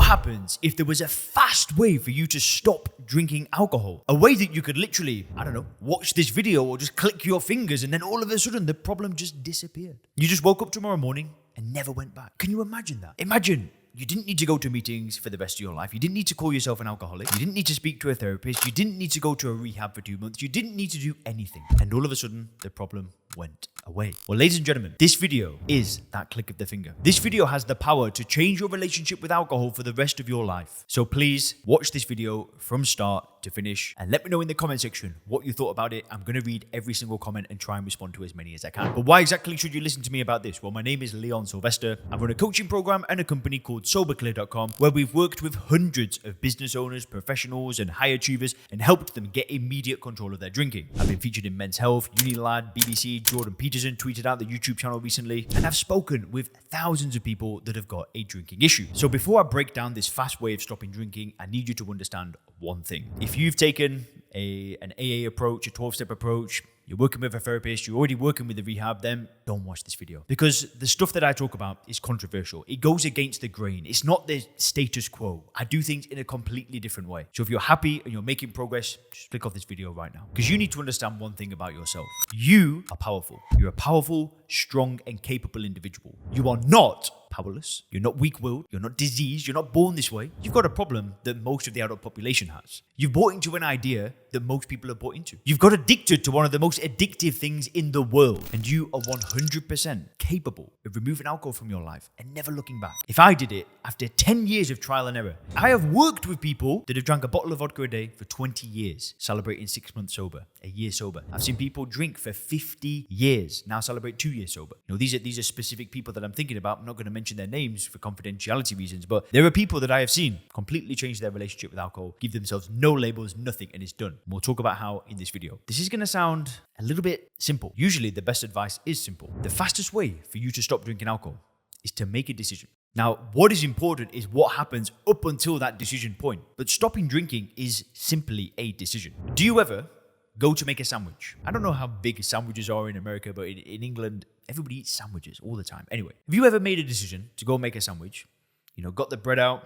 What happens if there was a fast way for you to stop drinking alcohol? A way that you could literally, I don't know, watch this video or just click your fingers and then all of a sudden the problem just disappeared. You just woke up tomorrow morning and never went back. Can you imagine that? Imagine you didn't need to go to meetings for the rest of your life. You didn't need to call yourself an alcoholic. You didn't need to speak to a therapist. You didn't need to go to a rehab for 2 months. You didn't need to do anything. And all of a sudden, the problem went away. Well, ladies and gentlemen, this video is that click of the finger. This video has the power to change your relationship with alcohol for the rest of your life. So please watch this video from start to finish and let me know in the comment section what you thought about it. I'm going to read every single comment and try and respond to as many as I can. But why exactly should you listen to me about this? Well, my name is Leon Sylvester. I run a coaching program and a company called SoberClear.com where we've worked with hundreds of business owners, professionals and high achievers and helped them get immediate control of their drinking. I've been featured in Men's Health, Unilad, BBC, Jordan Peterson tweeted out the YouTube channel recently, and I've spoken with thousands of people that have got a drinking issue. So before I break down this fast way of stopping drinking, I need you to understand one thing. If you've taken an AA approach, a 12-step approach, you're working with a therapist, you're already working with the rehab, then don't watch this video. Because the stuff that I talk about is controversial. It goes against the grain. It's not the status quo. I do things in a completely different way. So if you're happy and you're making progress, just click off this video right now. Because you need to understand one thing about yourself. You are powerful. You're a powerful, strong, and capable individual. You are not powerless. You're not weak-willed. You're not diseased. You're not born this way. You've got a problem that most of the adult population has. You've bought into an idea that most people are bought into. You've got addicted to one of the most addictive things in the world, and you are 100% capable of removing alcohol from your life and never looking back. If I did it after 10 years of trial and error, I have worked with people that have drank a bottle of vodka a day for 20 years, celebrating 6 months sober, a year sober. I've seen people drink for 50 years, now celebrate 2 years sober. You know, these are specific people that I'm thinking about. I'm not going to mention their names for confidentiality reasons, but there are people that I have seen completely change their relationship with alcohol, give themselves no labels, nothing, and it's done. And we'll talk about how in this video. This is going to sound a little bit simple. Usually the best advice is simple. The fastest way for you to stop drinking alcohol is to make a decision. Now, what is important is what happens up until that decision point. But stopping drinking is simply a decision. Do you ever go to make a sandwich? I don't know how big sandwiches are in America, but in England, everybody eats sandwiches all the time. Anyway, have you ever made a decision to go make a sandwich? You know, got the bread out,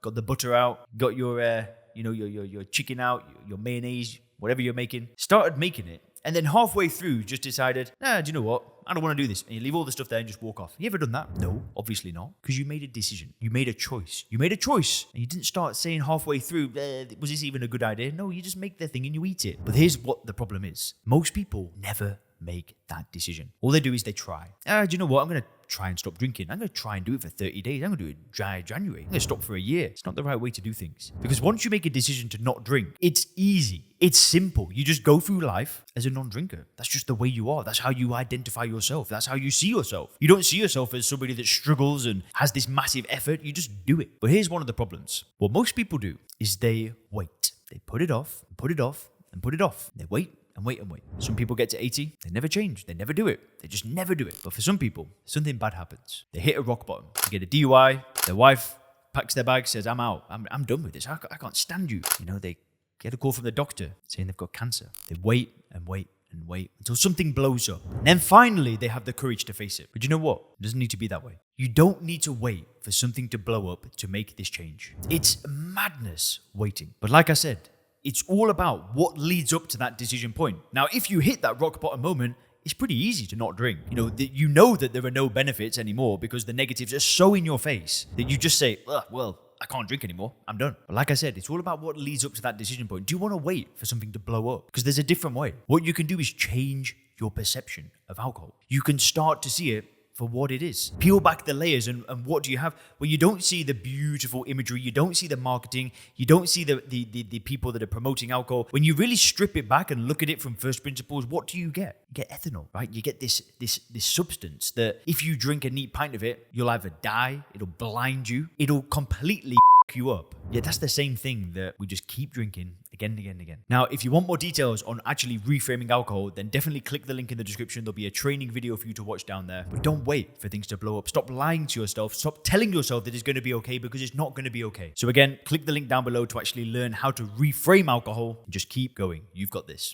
got the butter out, got your chicken out, your mayonnaise, whatever you're making, started making it, and then halfway through just decided, do you know what? I don't want to do this. And you leave all the stuff there and just walk off. You ever done that? No, obviously not. Because you made a decision. You made a choice. You made a choice. And you didn't start saying halfway through, was this even a good idea? No, you just make the thing and you eat it. But here's what the problem is. Most people never make that decision. All they do is they try. Do you know what? I'm going to try and stop drinking. I'm going to try and do it for 30 days. I'm going to do it dry January. I'm going to stop for a year. It's not the right way to do things. Because once you make a decision to not drink, it's easy. It's simple. You just go through life as a non-drinker. That's just the way you are. That's how you identify yourself. That's how you see yourself. You don't see yourself as somebody that struggles and has this massive effort. You just do it. But here's one of the problems. What most people do is they wait. They put it off, and put it off, and put it off. They wait and wait and wait. Some people get to 80, they never change. They never do it. They just never do it. But for some people, something bad happens. They hit a rock bottom. They get a DUI. Their wife packs their bag, says, I'm out. I'm done with this. I can't stand you. You know, they get a call from the doctor saying they've got cancer. They wait and wait and wait until something blows up. And then finally, they have the courage to face it. But you know what? It doesn't need to be that way. You don't need to wait for something to blow up to make this change. It's madness waiting. But like I said, it's all about what leads up to that decision point. Now, if you hit that rock bottom moment, it's pretty easy to not drink. You know that there are no benefits anymore because the negatives are so in your face that you just say, well, I can't drink anymore. I'm done. But like I said, it's all about what leads up to that decision point. Do you want to wait for something to blow up? Because there's a different way. What you can do is change your perception of alcohol. You can start to see it for what it is. Peel back the layers and what do you have? Well, you don't see the beautiful imagery, you don't see the marketing, you don't see the people that are promoting alcohol. When you really strip it back and look at it from first principles, what do you get? You get ethanol, right? You get this substance that if you drink a neat pint of it, you'll either die, it'll blind you, it'll completely you up. Yeah, that's the same thing that we just keep drinking again and again and again. Now, if you want more details on actually reframing alcohol, then definitely click the link in the description. There'll be a training video for you to watch down there. But don't wait for things to blow up. Stop lying to yourself. Stop telling yourself that it's going to be okay because it's not going to be okay. So again, click the link down below to actually learn how to reframe alcohol. Just keep going. You've got this.